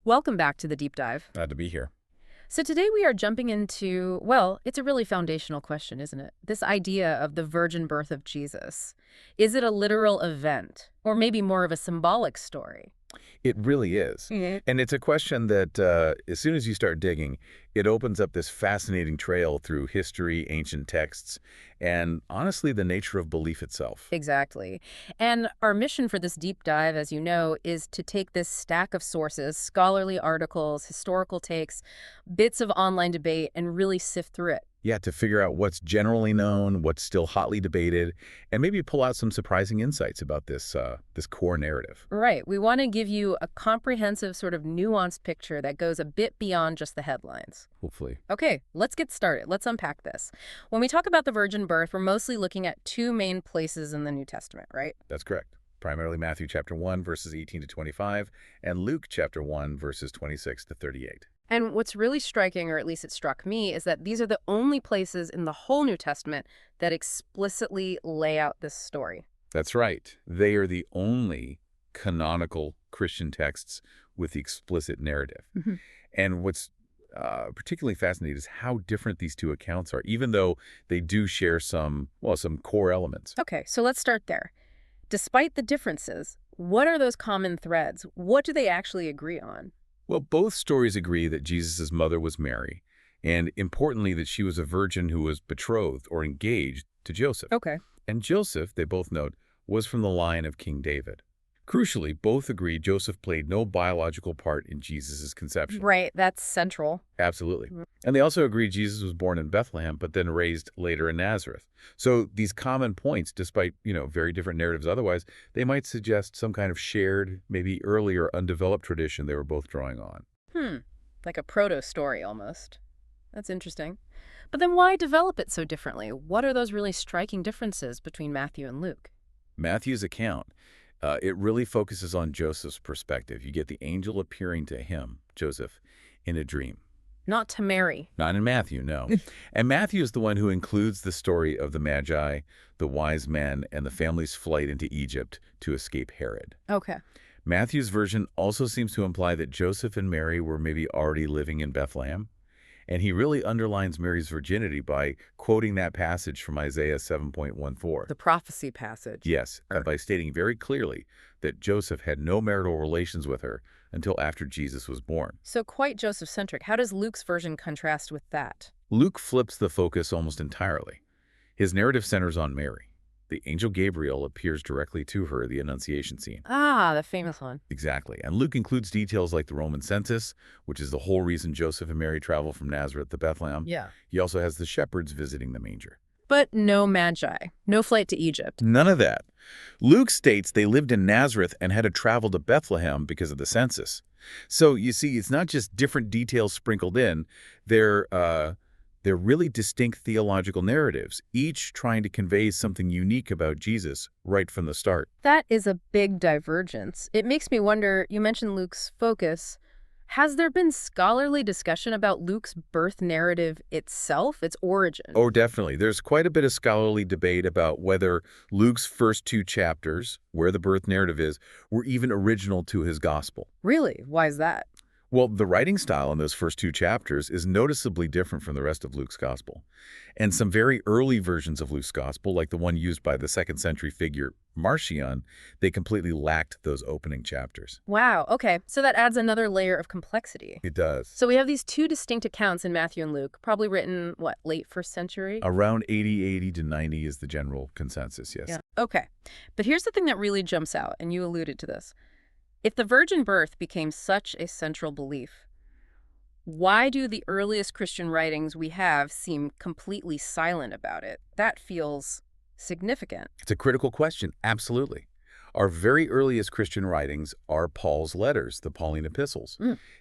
Welcome back to the deep dive. Glad to be here. So today we are jumping into, well, it's a really foundational question, isn't it? This idea of the virgin birth of Jesus. Is it a literal event or maybe more of a symbolic story? It really is. Mhm. And it's a question that as soon as you start digging, it opens up this fascinating trail through history, ancient texts, and honestly, the nature of belief itself. Exactly. And our mission for this deep dive, as you know, is to take this stack of sources, scholarly articles, historical takes, bits of online debate, and really sift through it. Yeah, to figure out what's generally known, what's still hotly debated, and maybe pull out some surprising insights about this core narrative. Right. We want to give you a comprehensive, sort of nuanced picture that goes a bit beyond just the headlines. Hopefully. Okay, let's get started. Let's unpack this. When we talk about the virgin birth, we're mostly looking at two main places in the New Testament, right? That's correct. Primarily Matthew chapter 1, verses 18 to 25, and Luke chapter 1, verses 26 to 38. And what's really striking, or at least it struck me, is that these are the only places in the whole New Testament that explicitly lay out this story. That's right. They are the only canonical Christian texts with the explicit narrative. Mhm. And what's particularly fascinating is how different these two accounts are, even though they do share some core elements. Okay, so let's start there. Despite the differences, what are those common threads? What do they actually agree on? Well, both stories agree that Jesus' mother was Mary, and importantly, that she was a virgin who was betrothed or engaged to Joseph. Okay. And Joseph, they both note, was from the line of King David. Crucially, both agree Joseph played no biological part in Jesus' conception. Right, that's central. Absolutely. And they also agree Jesus was born in Bethlehem, but then raised later in Nazareth. So these common points, despite, very different narratives otherwise, they might suggest some kind of shared, maybe earlier undeveloped tradition they were both drawing on. Like a proto-story almost. That's interesting. But then why develop it so differently? What are those really striking differences between Matthew and Luke? Matthew's account, it really focuses on Joseph's perspective. You get the angel appearing to him, Joseph, in a dream. Not to Mary. Not in Matthew, no. And Matthew is the one who includes the story of the Magi, the wise men, and the family's flight into Egypt to escape Herod. Okay. Matthew's version also seems to imply that Joseph and Mary were maybe already living in Bethlehem. And he really underlines Mary's virginity by quoting that passage from Isaiah 7.14. The prophecy passage. Yes, and by stating very clearly that Joseph had no marital relations with her until after Jesus was born. So quite Joseph-centric. How does Luke's version contrast with that? Luke flips the focus almost entirely. His narrative centers on Mary. The angel Gabriel appears directly to her, the Annunciation scene. Ah, the famous one. Exactly. And Luke includes details like the Roman census, which is the whole reason Joseph and Mary travel from Nazareth to Bethlehem. Yeah. He also has the shepherds visiting the manger. But no Magi. No flight to Egypt. None of that. Luke states they lived in Nazareth and had to travel to Bethlehem because of the census. So you see, it's not just different details sprinkled in. They're really distinct theological narratives, each trying to convey something unique about Jesus right from the start. That is a big divergence. It makes me wonder, you mentioned Luke's focus. Has there been scholarly discussion about Luke's birth narrative itself, its origin? Oh, definitely. There's quite a bit of scholarly debate about whether Luke's first two chapters, where the birth narrative is, were even original to his gospel. Really? Why is that? Well, the writing style in those first two chapters is noticeably different from the rest of Luke's gospel. And some very early versions of Luke's gospel, like the one used by the 2nd century figure Marcion, they completely lacked those opening chapters. Wow, okay. So that adds another layer of complexity. It does. So we have these two distinct accounts in Matthew and Luke, probably written, late 1st century? Around 80 to 90 is the general consensus, yes. Yeah. Okay. But here's the thing that really jumps out, and you alluded to this. If the virgin birth became such a central belief, why do the earliest Christian writings we have seem completely silent about it? That feels significant. It's a critical question, absolutely. Our very earliest Christian writings are Paul's letters, the Pauline epistles.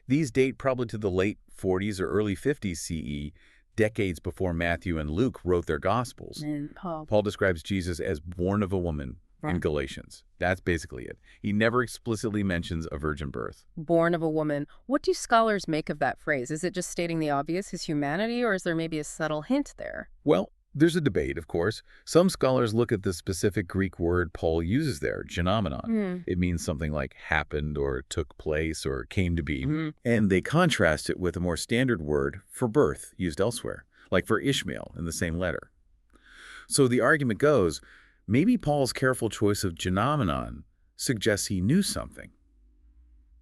These date probably to the late 40s or early 50s CE, decades before Matthew and Luke wrote their Gospels. And Paul describes Jesus as born of a woman in Galatians. That's basically it. He never explicitly mentions a virgin birth. Born of a woman. What do scholars make of that phrase? Is it just stating the obvious, his humanity, or is there maybe a subtle hint there? Well, There's a debate, of course. Some scholars look at the specific Greek word Paul uses there, genomenon. Hmm. It means something like happened or took place or came to be. Mhm. And they contrast it with a more standard word for birth used elsewhere, like for Ishmael in the same letter. So the argument goes, maybe Paul's careful choice of genomenon suggests he knew something.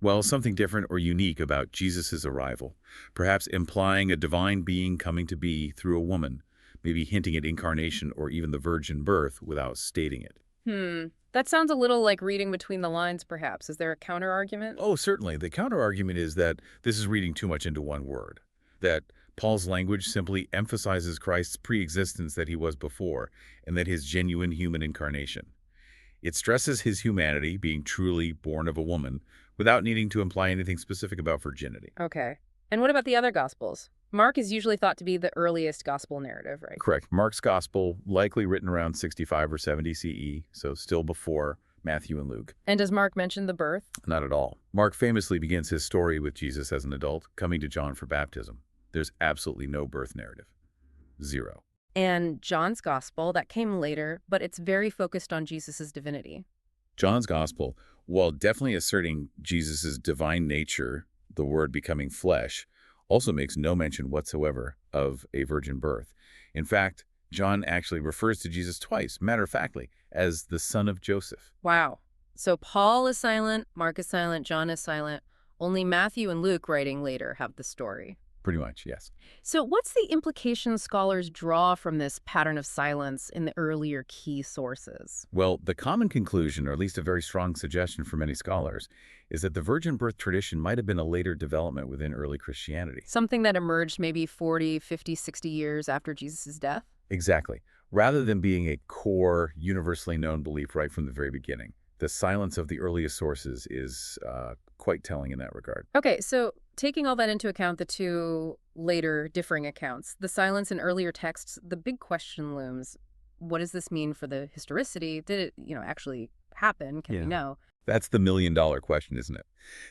Well, something different or unique about Jesus' arrival, perhaps implying a divine being coming to be through a woman, maybe hinting at incarnation or even the virgin birth without stating it. That sounds a little like reading between the lines, perhaps. Is there a counter-argument? Oh, certainly. The counterargument is that this is reading too much into one word, that Paul's language simply emphasizes Christ's pre-existence that he was before, and that his genuine human incarnation. It stresses his humanity, being truly born of a woman, without needing to imply anything specific about virginity. Okay. And what about the other Gospels? Mark is usually thought to be the earliest Gospel narrative, right? Correct. Mark's Gospel, likely written around 65 or 70 CE, so still before Matthew and Luke. And does Mark mention the birth? Not at all. Mark famously begins his story with Jesus as an adult, coming to John for baptism. There's absolutely no birth narrative. Zero. And John's Gospel, that came later, but it's very focused on Jesus' divinity. John's Gospel, while definitely asserting Jesus' divine nature, the Word becoming flesh, also makes no mention whatsoever of a virgin birth. In fact, John actually refers to Jesus twice, matter-of-factly, as the son of Joseph. Wow. So Paul is silent, Mark is silent, John is silent. Only Matthew and Luke, writing later, have the story. Pretty much, yes. So what's the implication scholars draw from this pattern of silence in the earlier key sources? Well, the common conclusion, or at least a very strong suggestion for many scholars, is that the virgin birth tradition might have been a later development within early Christianity. Something that emerged maybe 40, 50, 60 years after Jesus' death? Exactly. Rather than being a core, universally known belief right from the very beginning. The silence of the earliest sources is quite telling in that regard. Okay, so taking all that into account, the two later differing accounts, the silence in earlier texts, the big question looms. What does this mean for the historicity? Did it, actually happen? Can we know? That's the million-dollar question, isn't it?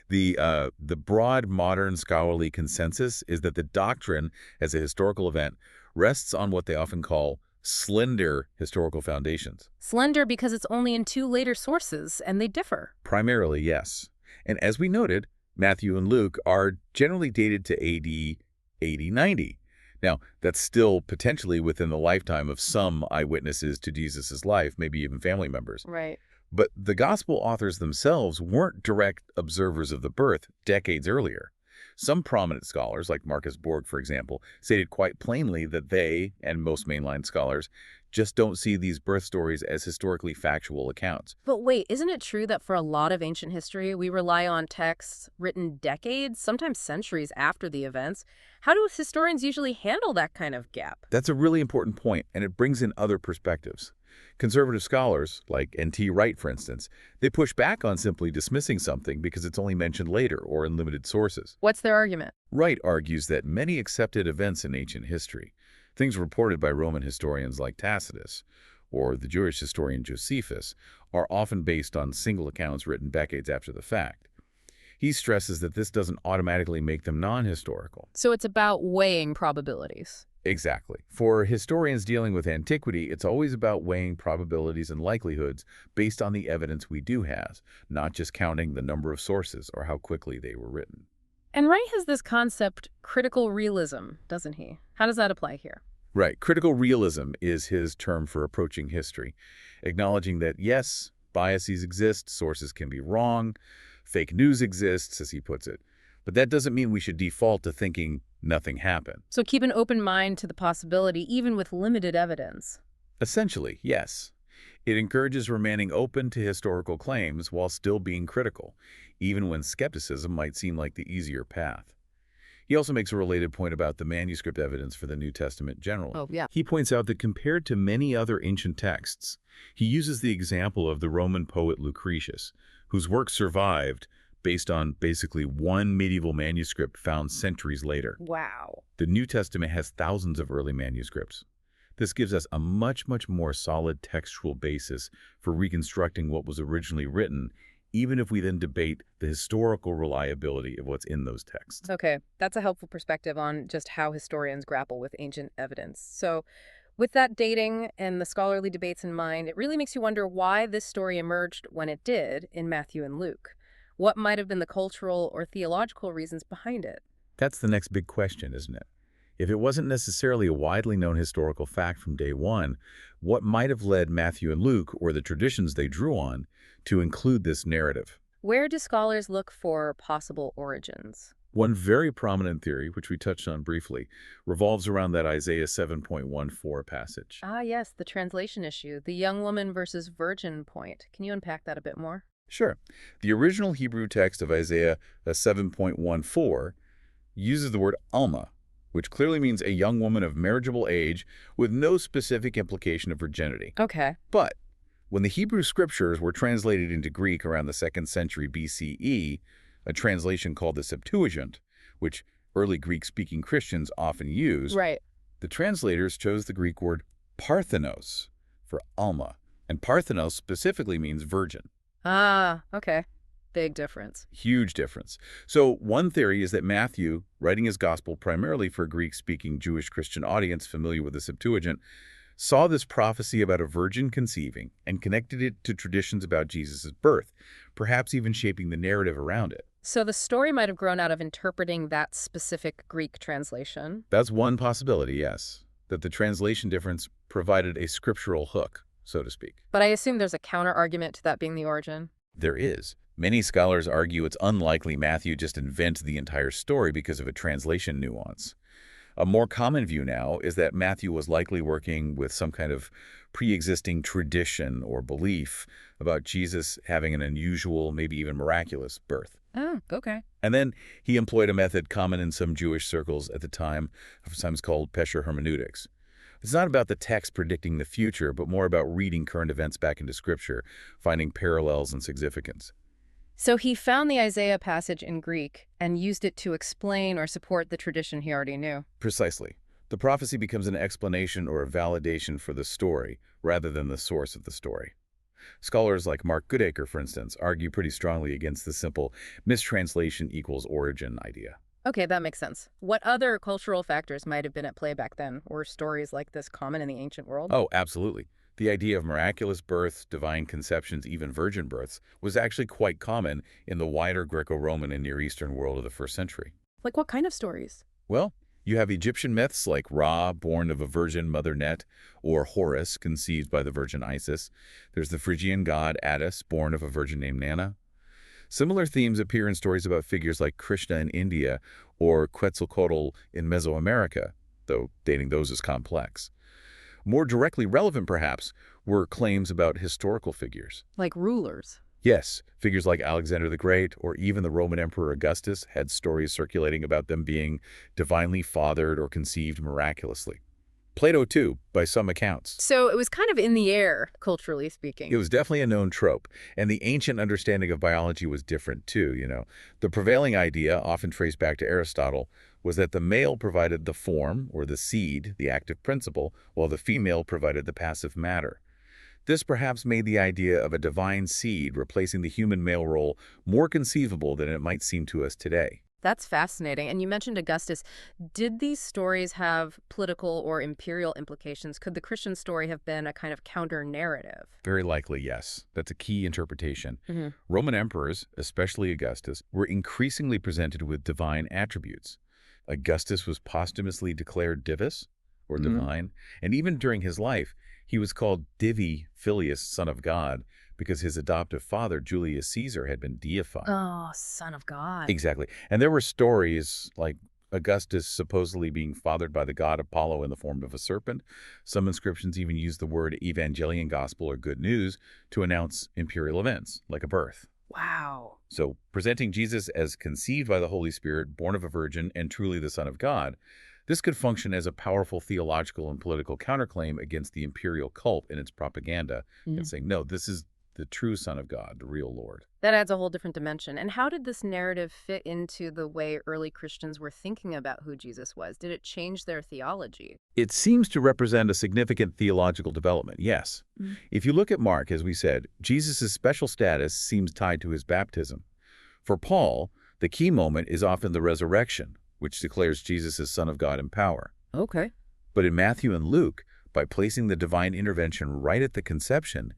The broad modern scholarly consensus is that the doctrine as a historical event rests on what they often call slender historical foundations. Slender because it's only in two later sources, and they differ. Primarily, yes. And as we noted, Matthew and Luke are generally dated to AD 80-90. Now, that's still potentially within the lifetime of some eyewitnesses to Jesus' life, maybe even family members. Right. But the gospel authors themselves weren't direct observers of the birth decades earlier. Some prominent scholars, like Marcus Borg, for example, stated quite plainly that they, and most mainline scholars, just don't see these birth stories as historically factual accounts. But wait, isn't it true that for a lot of ancient history, we rely on texts written decades, sometimes centuries after the events? How do historians usually handle that kind of gap? That's a really important point, and it brings in other perspectives. Conservative scholars, like N.T. Wright, for instance, they push back on simply dismissing something because it's only mentioned later or in limited sources. What's their argument? Wright argues that many accepted events in ancient history, things reported by Roman historians like Tacitus or the Jewish historian Josephus, are often based on single accounts written decades after the fact. He stresses that this doesn't automatically make them non-historical. So it's about weighing probabilities. Exactly. For historians dealing with antiquity, it's always about weighing probabilities and likelihoods based on the evidence we do have, not just counting the number of sources or how quickly they were written. And Wright has this concept, critical realism, doesn't he? How does that apply here? Right. Critical realism is his term for approaching history, acknowledging that, yes, biases exist, sources can be wrong, fake news exists, as he puts it. But that doesn't mean we should default to thinking nothing happened. So keep an open mind to the possibility, even with limited evidence. Essentially, yes. It encourages remaining open to historical claims while still being critical, even when skepticism might seem like the easier path. He also makes a related point about the manuscript evidence for the New Testament generally. Oh, yeah. He points out that compared to many other ancient texts, he uses the example of the Roman poet Lucretius, whose work survived based on basically one medieval manuscript found centuries later. Wow. The New Testament has thousands of early manuscripts. This gives us a much more solid textual basis for reconstructing what was originally written, even if we then debate the historical reliability of what's in those texts. Okay, that's a helpful perspective on just how historians grapple with ancient evidence. So With that dating and the scholarly debates in mind, it really makes you wonder why this story emerged when it did in Matthew and Luke. What might have been the cultural or theological reasons behind it? That's the next big question, isn't it? If it wasn't necessarily a widely known historical fact from day one, what might have led Matthew and Luke, or the traditions they drew on, to include this narrative? Where do scholars look for possible origins? One very prominent theory, which we touched on briefly, revolves around that Isaiah 7.14 passage. Ah, yes, the translation issue, the young woman versus virgin point. Can you unpack that a bit more? Sure. The original Hebrew text of Isaiah 7.14 uses the word Alma, which clearly means a young woman of marriageable age with no specific implication of virginity. Okay. But when the Hebrew scriptures were translated into Greek around the 2nd century BCE, a translation called the Septuagint, which early Greek-speaking Christians often used, Right. the translators chose the Greek word parthenos for Alma, and parthenos specifically means virgin. Ah, okay. Big difference. Huge difference. So one theory is that Matthew, writing his gospel primarily for a Greek-speaking Jewish Christian audience familiar with the Septuagint, saw this prophecy about a virgin conceiving and connected it to traditions about Jesus' birth, perhaps even shaping the narrative around it. So the story might have grown out of interpreting that specific Greek translation. That's one possibility, yes, that the translation difference provided a scriptural hook, so to speak. But I assume there's a counter-argument to that being the origin. There is. Many scholars argue it's unlikely Matthew just invented the entire story because of a translation nuance. A more common view now is that Matthew was likely working with some kind of pre-existing tradition or belief about Jesus having an unusual, maybe even miraculous birth. Oh, okay. And then he employed a method common in some Jewish circles at the time, sometimes called pesher hermeneutics. It's not about the text predicting the future, but more about reading current events back into Scripture, finding parallels and significance. So he found the Isaiah passage in Greek and used it to explain or support the tradition he already knew. Precisely. The prophecy becomes an explanation or a validation for the story, rather than the source of the story. Scholars like Mark Goodacre, for instance, argue pretty strongly against the simple mistranslation equals origin idea. Okay, that makes sense. What other cultural factors might have been at play back then? Were stories like this common in the ancient world? Oh, absolutely. The idea of miraculous births, divine conceptions, even virgin births, was actually quite common in the wider Greco-Roman and Near Eastern world of the 1st century. Like what kind of stories? Well, you have Egyptian myths like Ra, born of a virgin mother Net, or Horus, conceived by the virgin Isis. There's the Phrygian god Attis, born of a virgin named Nana. Similar themes appear in stories about figures like Krishna in India or Quetzalcoatl in Mesoamerica, though dating those is complex. More directly relevant, perhaps, were claims about historical figures. Like rulers. Yes, figures like Alexander the Great or even the Roman Emperor Augustus had stories circulating about them being divinely fathered or conceived miraculously. Plato, too, by some accounts. So it was kind of in the air, culturally speaking. It was definitely a known trope, and the ancient understanding of biology was different, too. The prevailing idea, often traced back to Aristotle, was that the male provided the form, or the seed, the active principle, while the female provided the passive matter. This perhaps made the idea of a divine seed replacing the human male role more conceivable than it might seem to us today. That's fascinating. And you mentioned Augustus. Did these stories have political or imperial implications? Could the Christian story have been a kind of counter-narrative? Very likely, yes. That's a key interpretation. Mm-hmm. Roman emperors, especially Augustus, were increasingly presented with divine attributes. Augustus was posthumously declared divus, or divine, and even during his life, he was called Divi Filius, son of God, because his adoptive father, Julius Caesar, had been deified. Oh, son of God. Exactly. And there were stories like Augustus supposedly being fathered by the god Apollo in the form of a serpent. Some inscriptions even use the word evangelion, gospel, or good news to announce imperial events, like a birth. Wow. So presenting Jesus as conceived by the Holy Spirit, born of a virgin, and truly the Son of God, this could function as a powerful theological and political counterclaim against the imperial cult and its propaganda, and saying, no, this is the true Son of God, the real Lord. That adds a whole different dimension. And how did this narrative fit into the way early Christians were thinking about who Jesus was? Did it change their theology? It seems to represent a significant theological development, yes. If you look at Mark, as we said, Jesus' special status seems tied to his baptism. For Paul, the key moment is often the resurrection, which declares Jesus as Son of God in power. Okay. But in Matthew and Luke, By placing the divine intervention right at the conception,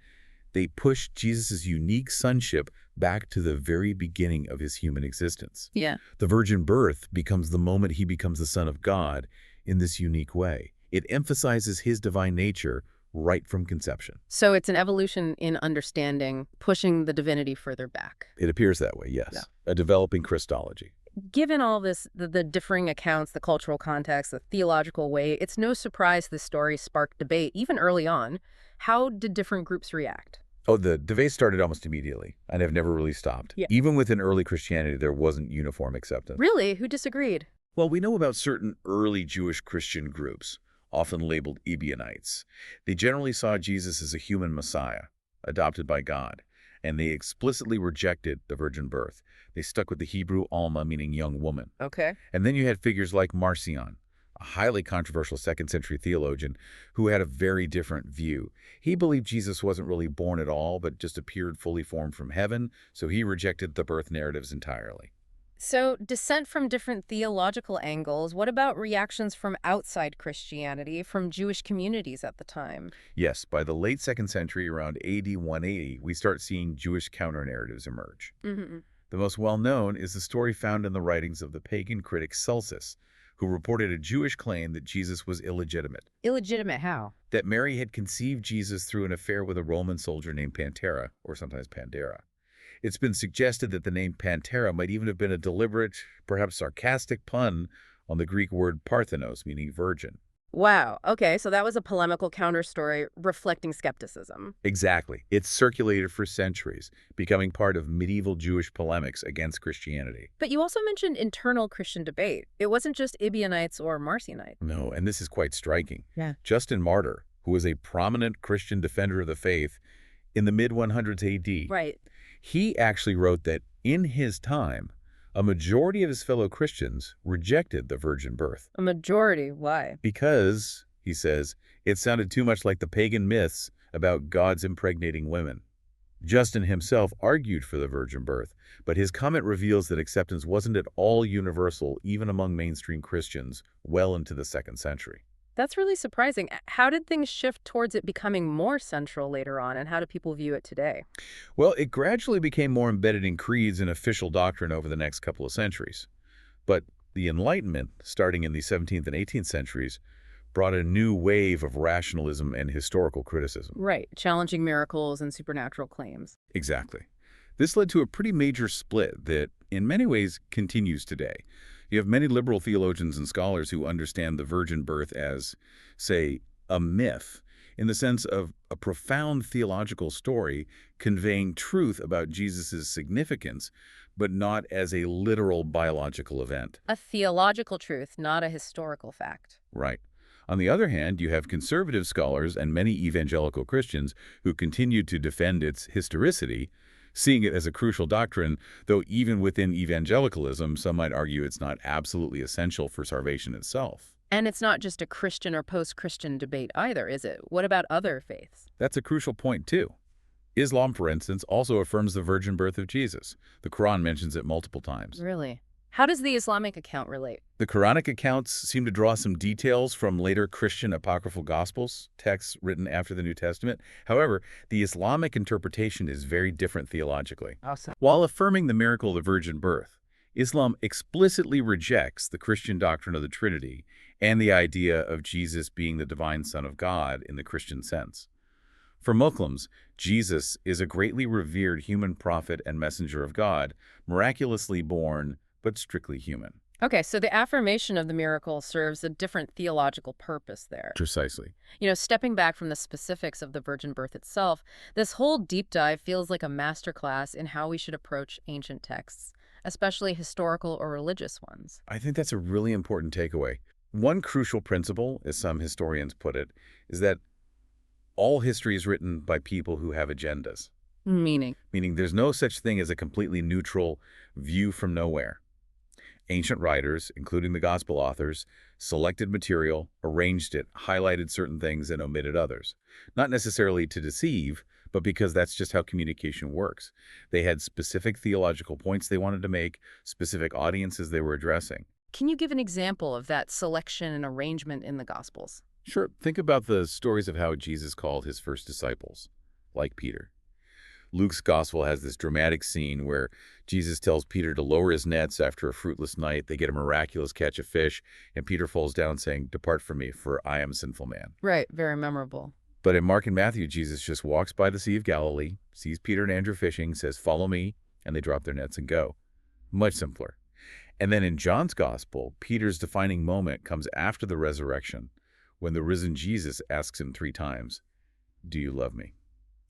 they push Jesus' unique sonship back to the very beginning of his human existence. Yeah. The virgin birth becomes the moment he becomes the Son of God in this unique way. It emphasizes his divine nature right from conception. So it's an evolution in understanding, pushing the divinity further back. It appears that way, Yeah. yes. A developing Christology. Given all this, the differing accounts, the cultural context, the theological way, it's no surprise this story sparked debate, even early on. How did different groups react? Oh, the debate started almost immediately and have never really stopped. Yeah. Even within early Christianity, there wasn't uniform acceptance. Really? Who disagreed? Well, we know about certain early Jewish Christian groups, often labeled Ebionites. They generally saw Jesus as a human Messiah, adopted by God, and they explicitly rejected the virgin birth. They stuck with the Hebrew Alma, meaning young woman. Okay. And then you had figures like Marcion, a highly controversial second-century theologian who had a very different view. He believed Jesus wasn't really born at all, but just appeared fully formed from heaven, so he rejected the birth narratives entirely. So, dissent from different theological angles. What about reactions from outside Christianity, from Jewish communities at the time? Yes, by the late 2nd century, around AD 180, we start seeing Jewish counter-narratives emerge. Mm-hmm. The most well-known is the story found in the writings of the pagan critic Celsus, who reported a Jewish claim that Jesus was illegitimate, Illegitimate how? that Mary had conceived Jesus through an affair with a Roman soldier named Pantera, or sometimes Pandera. It's been suggested that the name Pantera might even have been a deliberate, perhaps sarcastic pun on the Greek word parthenos, meaning virgin. Wow. Okay, so that was a polemical counter-story reflecting skepticism. Exactly. It's circulated for centuries, becoming part of medieval Jewish polemics against Christianity. But you also mentioned internal Christian debate. It wasn't just Ebionites or Marcionites. No, and this is quite striking. Yeah. Justin Martyr, who was a prominent Christian defender of the faith in the mid-100s AD, Right. he actually wrote that in his time, a majority of his fellow Christians rejected the virgin birth A majority. Why? because, he says, it sounded too much like the pagan myths about gods impregnating women. Justin himself argued for the virgin birth, but his comment reveals that acceptance wasn't at all universal even among mainstream Christians well into the 2nd century. That's really surprising. How did things shift towards it becoming more central later on, and how do people view it today? Well, it gradually became more embedded in creeds and official doctrine over the next couple of centuries. But the Enlightenment, starting in the 17th and 18th centuries, brought a new wave of rationalism and historical criticism. Right. Challenging miracles and supernatural claims. Exactly. This led to a pretty major split that, in many ways, continues today. You have many liberal theologians and scholars who understand the virgin birth as, say, a myth, in the sense of a profound theological story conveying truth about Jesus' significance, but not as a literal biological event. A theological truth, not a historical fact. Right. On the other hand, you have conservative scholars and many evangelical Christians who continue to defend its historicity, seeing it as a crucial doctrine, though even within evangelicalism, some might argue it's not absolutely essential for salvation itself. And it's not just a Christian or post-Christian debate either, is it? What about other faiths? That's a crucial point, too. Islam, for instance, also affirms the virgin birth of Jesus. The Quran mentions it multiple times. Really? How does the Islamic account relate? The Quranic accounts seem to draw some details from later Christian apocryphal Gospels, texts written after the New Testament. However, the Islamic interpretation is very different theologically. Awesome. While affirming the miracle of the virgin birth, Islam explicitly rejects the Christian doctrine of the Trinity and the idea of Jesus being the divine Son of God in the Christian sense. For Muslims, Jesus is a greatly revered human prophet and messenger of God, miraculously born, but strictly human. Okay, so the affirmation of the miracle serves a different theological purpose there. Precisely. Stepping back from the specifics of the virgin birth itself, this whole deep dive feels like a masterclass in how we should approach ancient texts, especially historical or religious ones. I think that's a really important takeaway. One crucial principle, as some historians put it, is that all history is written by people who have agendas. Meaning? Meaning there's no such thing as a completely neutral view from nowhere. Ancient writers, including the gospel authors, selected material, arranged it, highlighted certain things, and omitted others. Not necessarily to deceive, but because that's just how communication works. They had specific theological points they wanted to make, specific audiences they were addressing. Can you give an example of that selection and arrangement in the Gospels? Sure, think about the stories of how Jesus called his first disciples, like Peter. Luke's gospel has this dramatic scene where Jesus tells Peter to lower his nets after a fruitless night. They get a miraculous catch of fish, and Peter falls down saying, "Depart from me, for I am a sinful man." Right, very memorable. But in Mark and Matthew, Jesus just walks by the Sea of Galilee, sees Peter and Andrew fishing, says, "Follow me," and they drop their nets and go. Much simpler. And then in John's gospel, Peter's defining moment comes after the resurrection, when the risen Jesus asks him 3 times, "Do you love me?"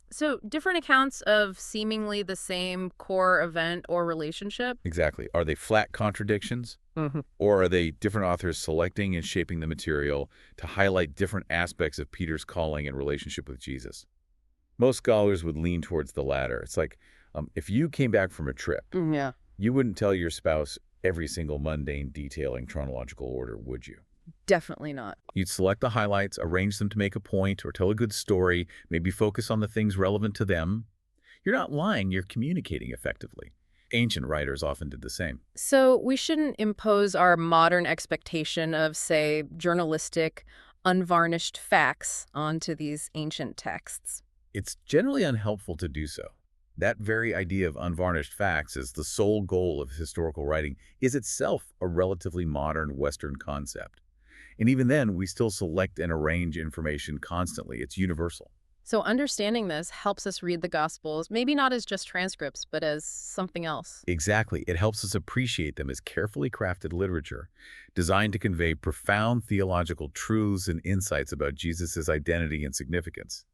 So, different accounts of seemingly the same core event or relationship? Exactly. Are they flat contradictions? Hmm. Or are they different authors selecting and shaping the material to highlight different aspects of Peter's calling and relationship with Jesus? Most scholars would lean towards the latter. It's like, if you came back from a trip, Yeah. you wouldn't tell your spouse every single mundane detail in chronological order, would you? Definitely not. You'd select the highlights, arrange them to make a point or tell a good story, maybe focus on the things relevant to them. You're not lying, you're communicating effectively. Ancient writers often did the same. So, we shouldn't impose our modern expectation of, say, journalistic, unvarnished facts onto these ancient texts. It's generally unhelpful to do so. That very idea of unvarnished facts as the sole goal of historical writing is itself a relatively modern Western concept. And even then, we still select and arrange information constantly. It's universal. So, understanding this helps us read the Gospels, maybe not as just transcripts, but as something else. Exactly. It helps us appreciate them as carefully crafted literature, designed to convey profound theological truths and insights about Jesus' identity and significance.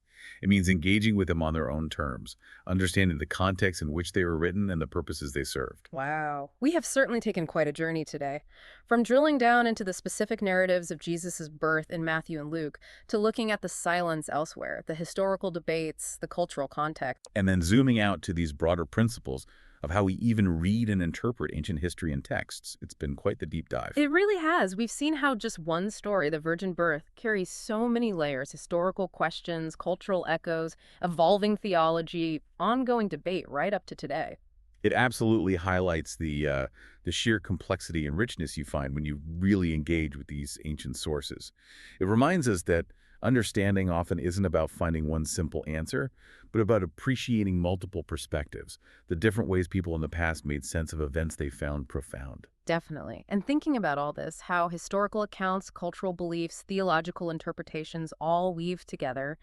It means engaging with them on their own terms, understanding the context in which they were written and the purposes they served. Wow. We have certainly taken quite a journey today. From drilling down into the specific narratives of Jesus' birth in Matthew and Luke, to looking at the silence elsewhere, the historical debates, the cultural context. And then zooming out to these broader principles of how we even read and interpret ancient history and texts. It's been quite the deep dive. It really has. We've seen how just one story, the virgin birth, carries so many layers, historical questions, cultural echoes, evolving theology, ongoing debate right up to today. It absolutely highlights the sheer complexity and richness you find when you really engage with these ancient sources. It reminds us that understanding often isn't about finding one simple answer, but about appreciating multiple perspectives, the different ways people in the past made sense of events they found profound. Definitely. And thinking about all this, how historical accounts, cultural beliefs, theological interpretations all weave together,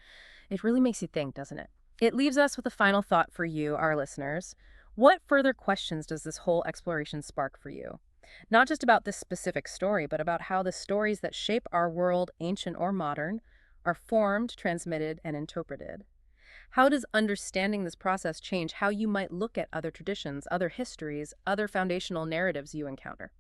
it really makes you think, doesn't it? It leaves us with a final thought for you, our listeners. What further questions does this whole exploration spark for you? Not just about this specific story, but about how the stories that shape our world, ancient or modern, are formed, transmitted, and interpreted. How does understanding this process change how you might look at other traditions, other histories, other foundational narratives you encounter?